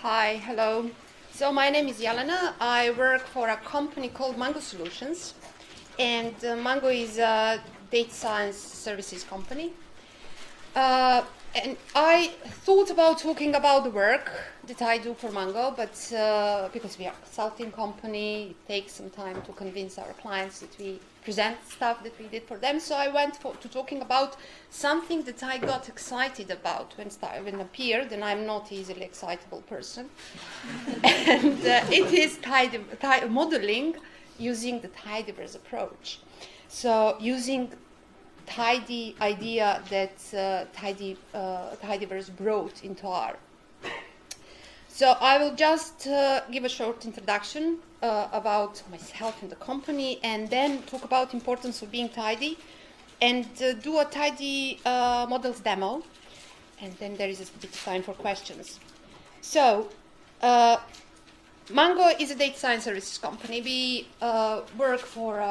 Hi, hello. So my name is Jelena. I work for a company called Mango Solutions, and Mango is a data science services company. And I thought about talking about the work that I do for Mango, but because we are a consulting company, it takes some time to convince our clients that we present stuff that we did for them. So I went to talking about something that I got excited about when it appeared, and I'm not easily excitable person. And it is modeling using the Tidyverse approach. So using tidy idea that Tidyverse brought into R. So I will just give a short introduction about myself and the company, and then talk about importance of being tidy, and do a tidy models demo, and then there is a bit of time for questions. So Mango is a data science services company. We work for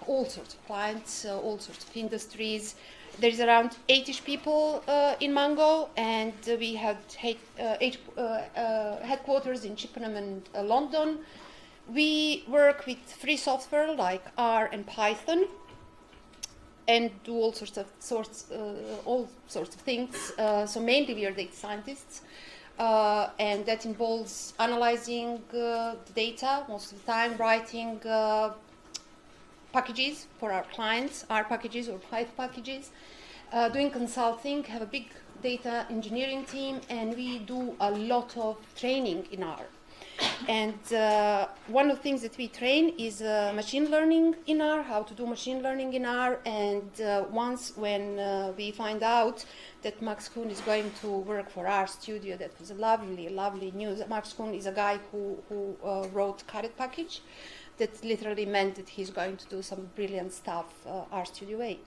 all sorts of clients, all sorts of industries. There's around 8-ish people in Mango, and we have headquarters in Chippenham and London. We work with free software like R and Python, and do all sorts of things. So mainly we are data scientists. And that involves analyzing the data most of the time, writing packages for our clients, R packages or Python packages, doing consulting, have a big data engineering team, and we do a lot of training in R. And one of the things that we train is machine learning in R, how to do machine learning in R. And once when we find out that Max Kuhn is going to work for our studio, that was a lovely, lovely news. Max Kuhn is a guy who wrote Carrot Package. That literally meant that he's going to do some brilliant stuff R Studio A.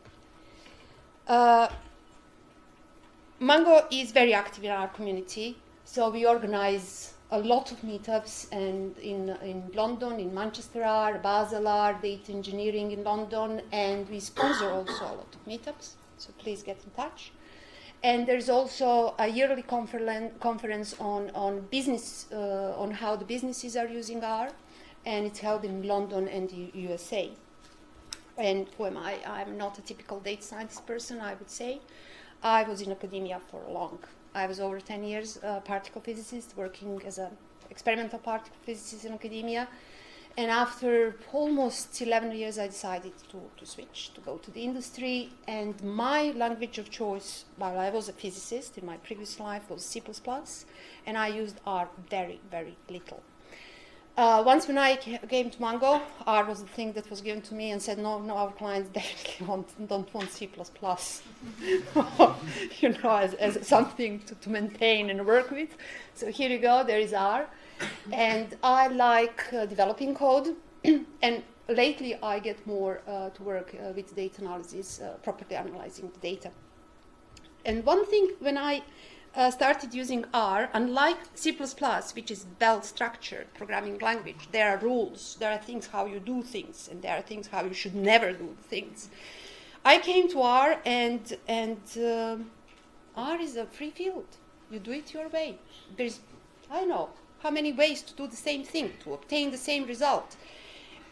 Mango is very active in our community, so we organize a lot of meetups, and in London, in Manchester are, Basel are, data engineering in London, and we sponsor also a lot of meetups, so please get in touch. And there's also a yearly conference on business, on how the businesses are using R, and it's held in London and the USA. And who am I? I'm not a typical data scientist person, I would say. I was in academia for long. I was over 10 years a particle physicist, working as an experimental particle physicist in academia. And after almost 11 years, I decided to switch, to go to the industry. And my language of choice, while I was a physicist in my previous life, was C++, and I used R very, very little. Once when I came to Mango, R was the thing that was given to me and said, no, our clients definitely don't want C++, as something to maintain and work with. So here you go, there is R. And I like developing code, and lately I get more to work with data analysis, properly analyzing the data. And one thing when I started using R, unlike C++, which is well-structured programming language, there are rules, there are things how you do things, and there are things how you should never do things. I came to R, and R is a free field. You do it your way. There's, I don't know, how many ways to do the same thing, to obtain the same result.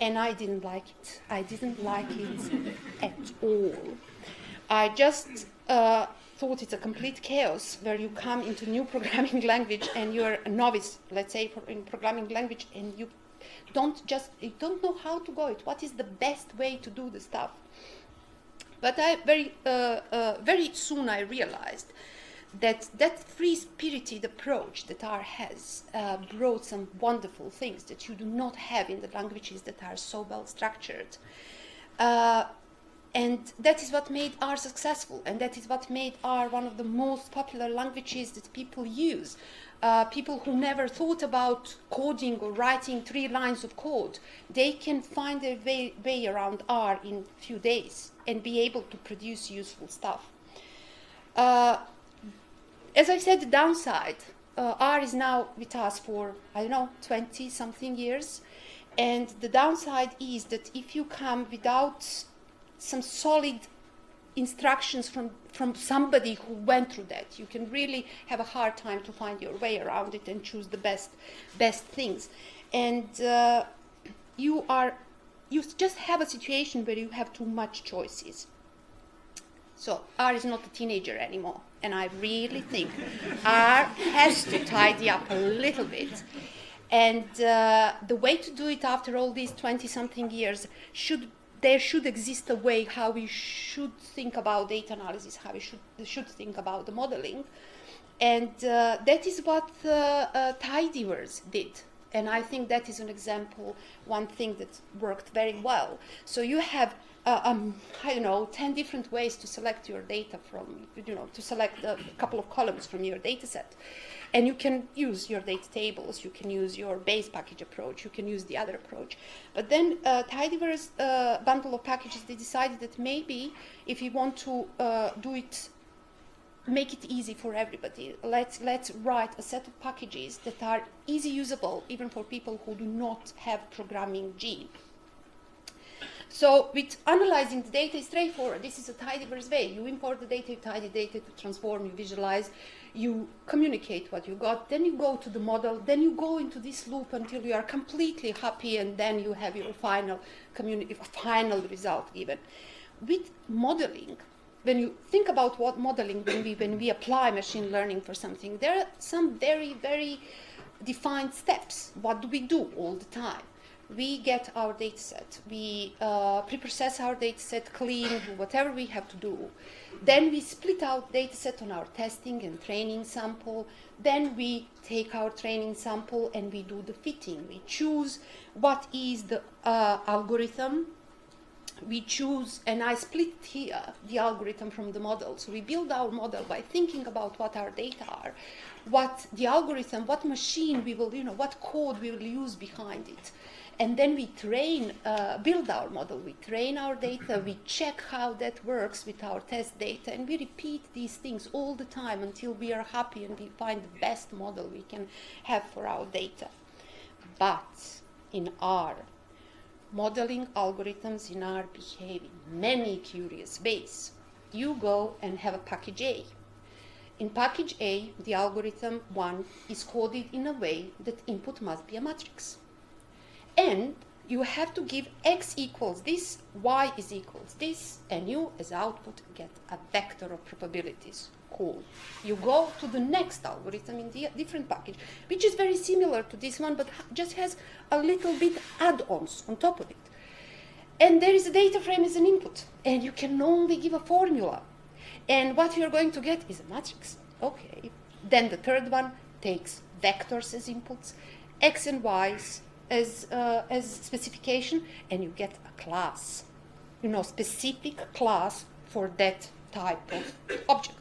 And I didn't like it. I didn't like it at all. I just thought it's a complete chaos where you come into new programming language and you're a novice, let's say, in programming language, and you don't know how to go it. What is the best way to do the stuff? But I very soon I realized that free-spirited approach that R has brought some wonderful things that you do not have in the languages that are so well structured. And that is what made R successful, and that is what made R one of the most popular languages that people use. People who never thought about coding or writing 3 lines of code, they can find their way around R in a few days and be able to produce useful stuff. As I said, the downside, R is now with us for, 20-something years. And the downside is that if you come without some solid instructions from somebody who went through that. You can really have a hard time to find your way around it and choose the best things. And you just have a situation where you have too much choices. So R is not a teenager anymore, and I really think R has to tidy up a little bit. And the way to do it after all these 20-something years, there should exist a way how we should think about data analysis, how we should think about the modeling. And that is what Tidyverse did. And I think that is an example, one thing that worked very well. So you have, I don't know, 10 different ways to select your data from, to select a couple of columns from your data set. And you can use your data tables, you can use your base package approach, you can use the other approach. But then Tidyverse bundle of packages, they decided that maybe if you want to make it easy for everybody, let's write a set of packages that are easy usable even for people who do not have programming gene. So with analyzing the data is straightforward. This is a Tidyverse way. You import the data, you tidy data, to transform, you visualize, you communicate what you got, then you go to the model, then you go into this loop until you are completely happy, and then you have your final result even. With modeling, when you think about what modeling, when we apply machine learning for something, there are some very, very defined steps. What do we do all the time? We get our data set, we pre-process our data set, clean, do whatever we have to do. Then we split out data set on our testing and training sample. Then we take our training sample and we do the fitting. We choose what is the algorithm. We choose, and I split here the algorithm from the model. So we build our model by thinking about what our data are, what the algorithm, what machine we will, what code we will use behind it. And then we build our model, we train our data, we check how that works with our test data, and we repeat these things all the time until we are happy and we find the best model we can have for our data. But in R, modeling algorithms in R behave in many curious ways. You go and have a package A. In package A, the algorithm 1 is coded in a way that input must be a matrix. And you have to give x equals this, y is equals this, and you as output get a vector of probabilities. Cool. You go to the next algorithm in the different package, which is very similar to this one, but just has a little bit add-ons on top of it. And there is a data frame as an input, and you can only give a formula. And what you're going to get is a matrix. Okay. Then the third one takes vectors as inputs, x and y's as specification, and you get a class, specific class for that type of object.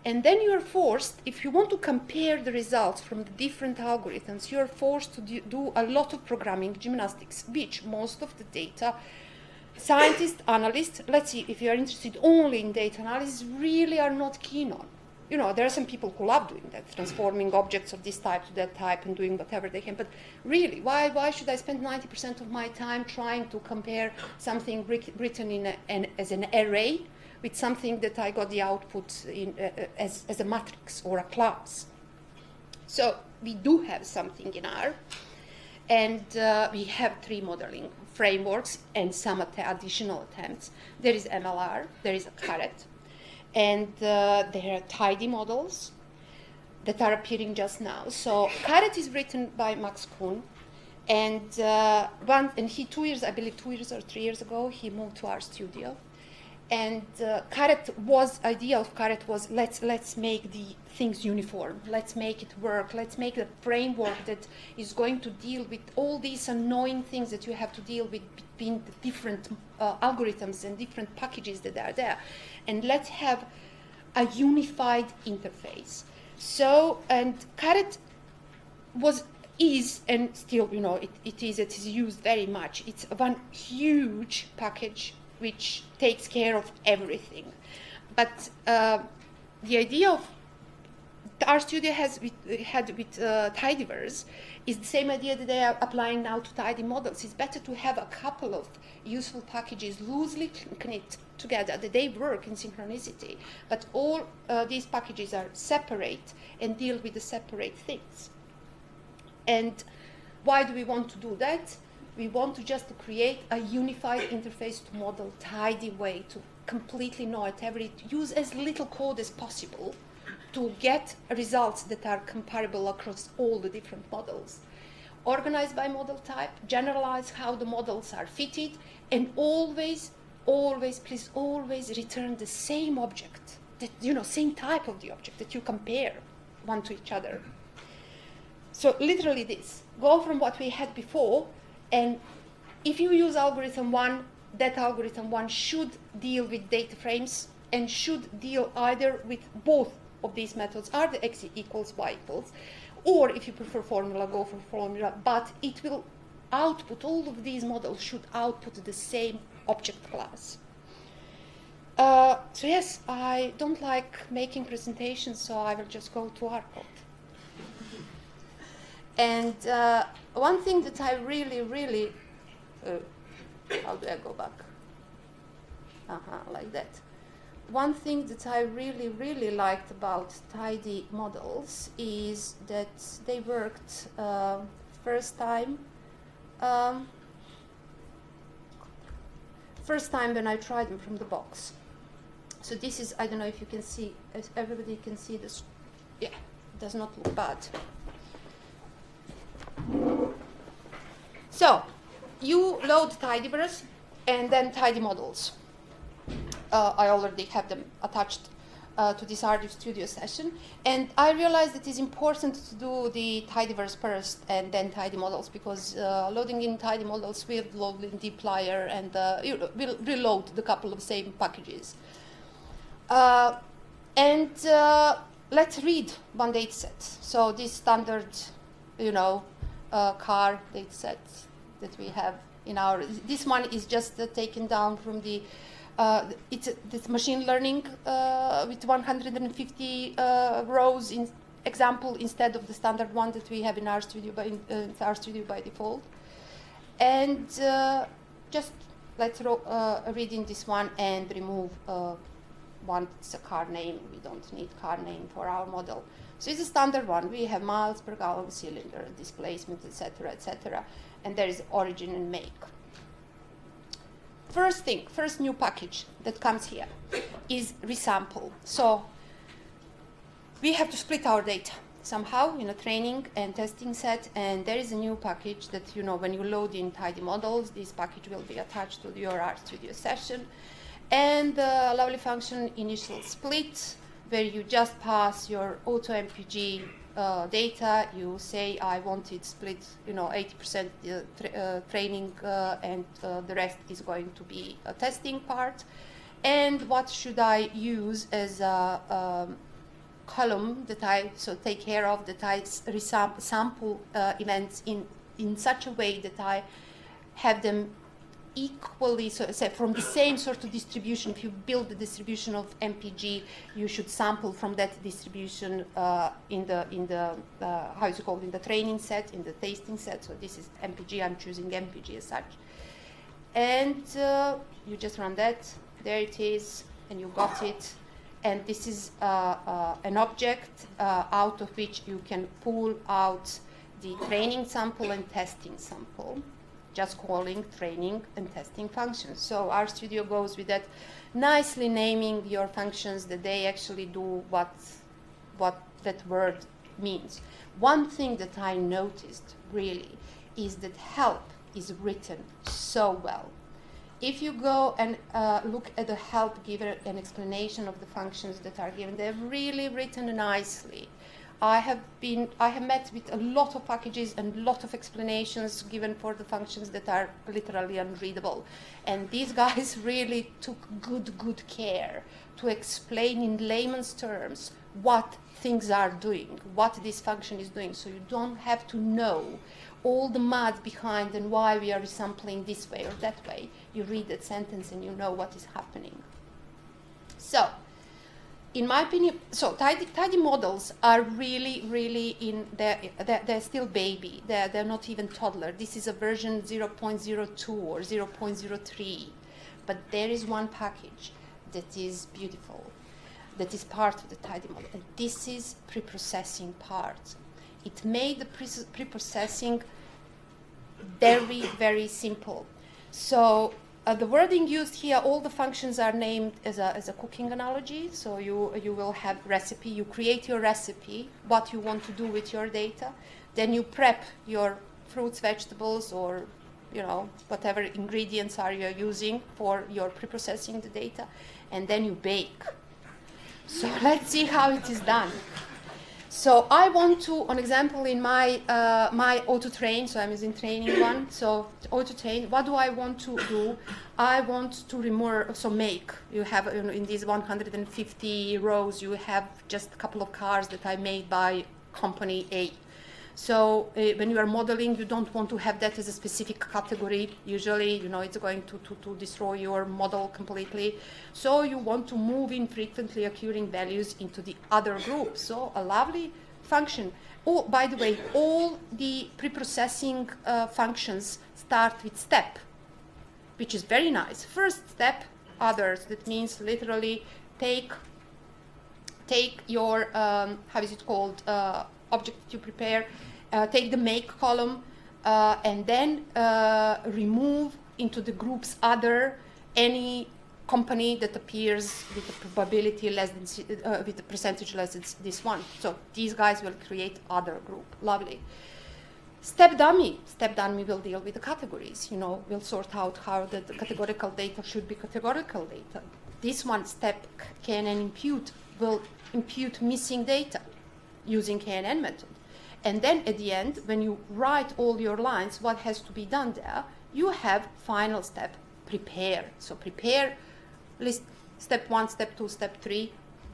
And then you are forced, if you want to compare the results from the different algorithms, you are forced to do a lot of programming gymnastics, which most of the data scientists, analysts, let's see, if you are interested only in data analysis, really are not keen on. There are some people who love doing that, transforming objects of this type to that type and doing whatever they can. But really, why should I spend 90% of my time trying to compare something written as an array with something that I got the output in, as a matrix or a class? So we do have something in R, and we have 3 modeling frameworks and some additional attempts. There is MLR, there is a Caret, and there are tidymodels that are appearing just now. So Caret is written by Max Kuhn, and he 2 years, I believe 2 years or 3 years ago, he moved to our studio. And idea of Caret was let's make the things uniform, let's make it work, let's make a framework that is going to deal with all these annoying things that you have to deal with between the different algorithms and different packages that are there, and let's have a unified interface. So, and Caret is and still, it is used very much. It's one huge package which takes care of everything. But the idea of RStudio had with Tidyverse is the same idea that they are applying now to tidymodels. It's better to have a couple of useful packages loosely knit together, that they work in synchronicity, but all these packages are separate and deal with the separate things. And why do we want to do that? We want to just create a unified interface to model tidy way, to completely know it, use as little code as possible to get results that are comparable across all the different models. Organize by model type, generalize how the models are fitted, and always, please always return the same object, that, same type of the object that you compare one to each other. So literally this, go from what we had before, and if you use algorithm 1, that algorithm 1 should deal with data frames and should deal either with both of these methods, are the x equals y equals, or if you prefer formula, go for formula, but it will output, all of these models should output the same object class. So yes, I don't like making presentations, so I will just go to our code. And one thing that I really, how do I go back? Like that. One thing that I really liked about tidymodels is that they worked first time when I tried them from the box. So this is, I don't know if you can see, everybody can see this. Yeah, it does not look bad. So you load Tidyverse and then tidymodels. I already have them attached to this RStudio session, and I realized it is important to do the Tidyverse first and then tidymodels, because loading in tidymodels will load in dplyr and will reload the couple of same packages. Let's read one dataset. So this standard, car dataset that we have in our. This one is just taken down from the. It's this machine learning with 150 rows in example instead of the standard one that we have in RStudio by default. And just let's read in this one and remove one. It's a car name. We don't need car name for our model. So it's a standard one. We have miles per gallon, cylinder, displacement, etc., and there is origin and make. First new package that comes here is resample. So we have to split our data somehow in a training and testing set, and there is a new package that, when you load in tidymodels, this package will be attached to your RStudio session. And the lovely function initial split, where you just pass your auto-MPG data, you say I want it split, 80% training and the rest is going to be a testing part. And what should I use as a column that I take care of, that I sample events in such a way that I have them equally, so say from the same sort of distribution. If you build the distribution of MPG, you should sample from that distribution in the how is it called, in the training set, in the tasting set. So this is MPG. I'm choosing MPG as such, and you just run that. There it is, and you got it. And this is an object out of which you can pull out the training sample and testing sample, just calling training and testing functions. So RStudio goes with that, nicely naming your functions that they actually do what that word means. One thing that I noticed really is that help is written so well. If you go and look at the help, give an explanation of the functions that are given, they're really written nicely. I have met with a lot of packages and a lot of explanations given for the functions that are literally unreadable. And these guys really took good care to explain in layman's terms what things are doing, what this function is doing. So you don't have to know all the math behind and why we are resampling this way or that way. You read that sentence and you know what is happening. So in my opinion, so tidy models are really in they're still baby. They're not even toddler. This is a version 0.02 or 0.03, but there is one package that is beautiful, that is part of the tidy model, and this is pre-processing part. It made the pre-processing very simple. So the wording used here, all the functions are named as a cooking analogy. So you will have recipe, you create your recipe, what you want to do with your data. Then you prep your fruits, vegetables, or whatever ingredients are you using for your pre-processing the data. And then you bake. So let's see how it is done. So I want to, an example in my my auto-train, so I'm using training one. So auto-train, what do I want to do? I want to remove, so make. You have, in these 150 rows, you have just a couple of cars that I made by company A. So when you are modeling, you don't want to have that as a specific category. Usually, it's going to destroy your model completely. So you want to move infrequently occurring values into the other group. So a lovely function. Oh, by the way, all the pre-processing functions start with step, which is very nice. First step, others. That means literally take your, how is it called, object you prepare, take the make column, and then remove into the groups other any company that appears with a probability less than, with a percentage less than this one. So these guys will create other group. Lovely. Step dummy will deal with the categories. Will sort out how the categorical data should be categorical data. This one, step KNN impute, will impute missing data using KNN method. And then at the end, when you write all your lines, what has to be done there, you have final step, prepare. So prepare, list step 1, step 2, step 3,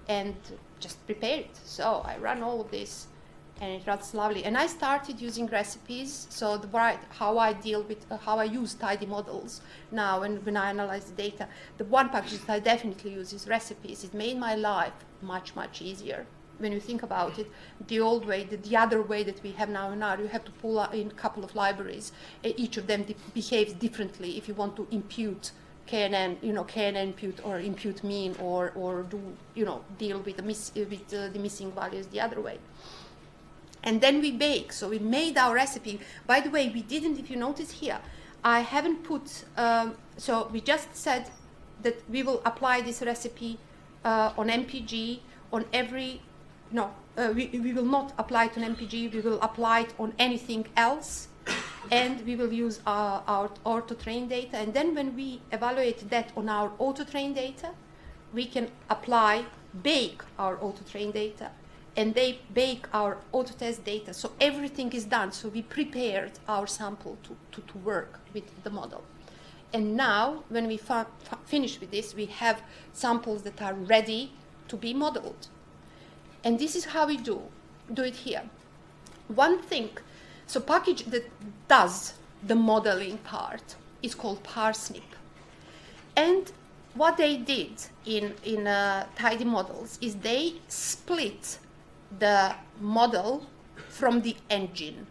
and just prepare it. So I run all of this, and it runs lovely. And I started using recipes, so how I deal with, how I use tidy models now, and when I analyze the data, the one package that I definitely use is recipes. It made my life much easier. When you think about it, the old way, the other way that we have now, you have to pull in a couple of libraries. Each of them behaves differently if you want to impute KNN, KNN impute or impute mean, or do, deal with the missing values the other way. And then we bake. So we made our recipe. By the way, we didn't, if you notice here, I haven't put, so we just said that we will apply this recipe on MPG, on every, we will not apply it on MPG, we will apply it on anything else, and we will use our auto-train data. And then when we evaluate that on our auto-train data, we can bake our auto-train data, and they bake our auto-test data. So everything is done. So we prepared our sample to work with the model. And now, when we finish with this, we have samples that are ready to be modeled. And this is how we do it here. One thing, so package that does the modeling part is called parsnip. And what they did in tidy models is they split the model from the engine.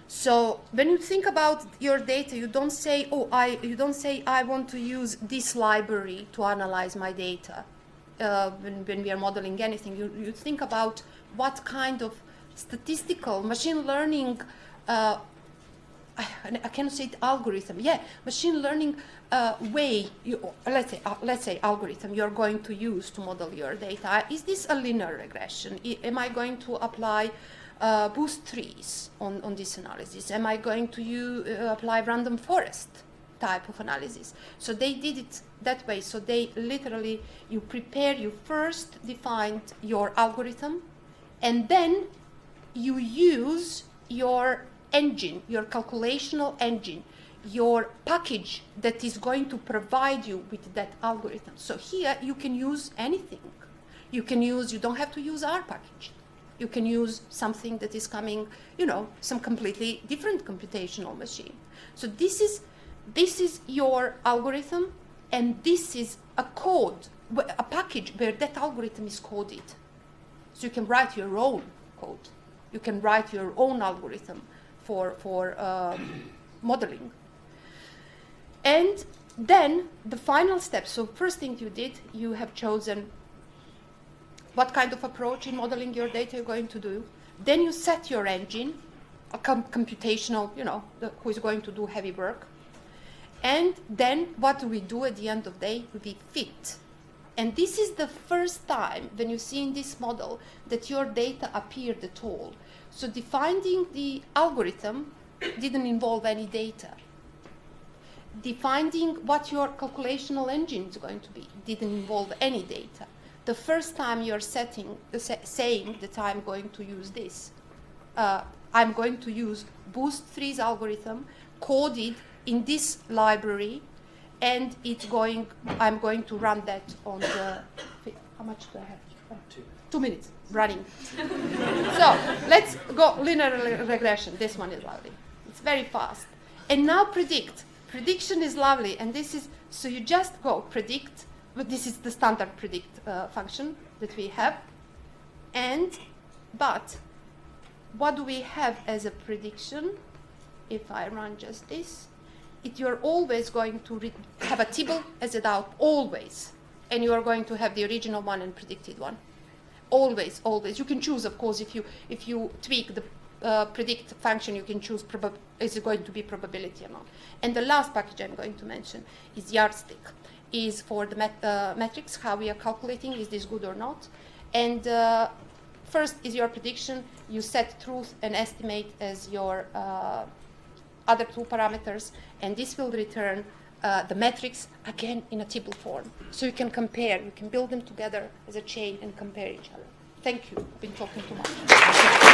So when you think about your data, you don't say, I want to use this library to analyze my data. When we are modeling anything, you think about what kind of statistical machine learning, I cannot say it algorithm, machine learning way, let's say algorithm you're going to use to model your data. Is this a linear regression? Am I going to apply boost trees on this analysis? Am I going to apply random forest type of analysis? So they did it that way. So they literally, you first defined your algorithm, and then you use your engine, your calculational engine, your package that is going to provide you with that algorithm. So here you can use anything. You don't have to use our package. You can use something that is coming, some completely different computational machine. So this is your algorithm, and this is a code a package where that algorithm is coded. So you can write your own code. You can write your own algorithm for modeling. And then the final step, so first thing you did, you have chosen what kind of approach in modeling your data you're going to do. Then you set your engine, a computational, who is going to do heavy work. And then what do we do at the end of the day? We fit. And this is the first time when you see in this model that your data appeared at all. So defining the algorithm didn't involve any data. Defining what your calculational engine is going to be didn't involve any data. The first time you're saying that I'm going to use this, I'm going to use Boost 3's algorithm coded in this library, and I'm going to run that on the, how much do I have? 2 minutes running. So let's go linear regression. This one is lovely. It's very fast. And now predict. Prediction is lovely, and this is, so you just go predict, but this is the standard predict function that we have. But what do we have as a prediction? If I run just this, you're always going to have a tibble as an out, always. And you are going to have the original one and predicted one. Always, always. You can choose, of course, if you tweak the predict function, you can choose is it going to be probability or not. And the last package I'm going to mention is yardstick, is for the metrics, how we are calculating, is this good or not. And first is your prediction. You set truth and estimate as your other two parameters, and this will return the metrics again in a table form. So you can compare, you can build them together as a chain and compare each other. Thank you. I've been talking too much.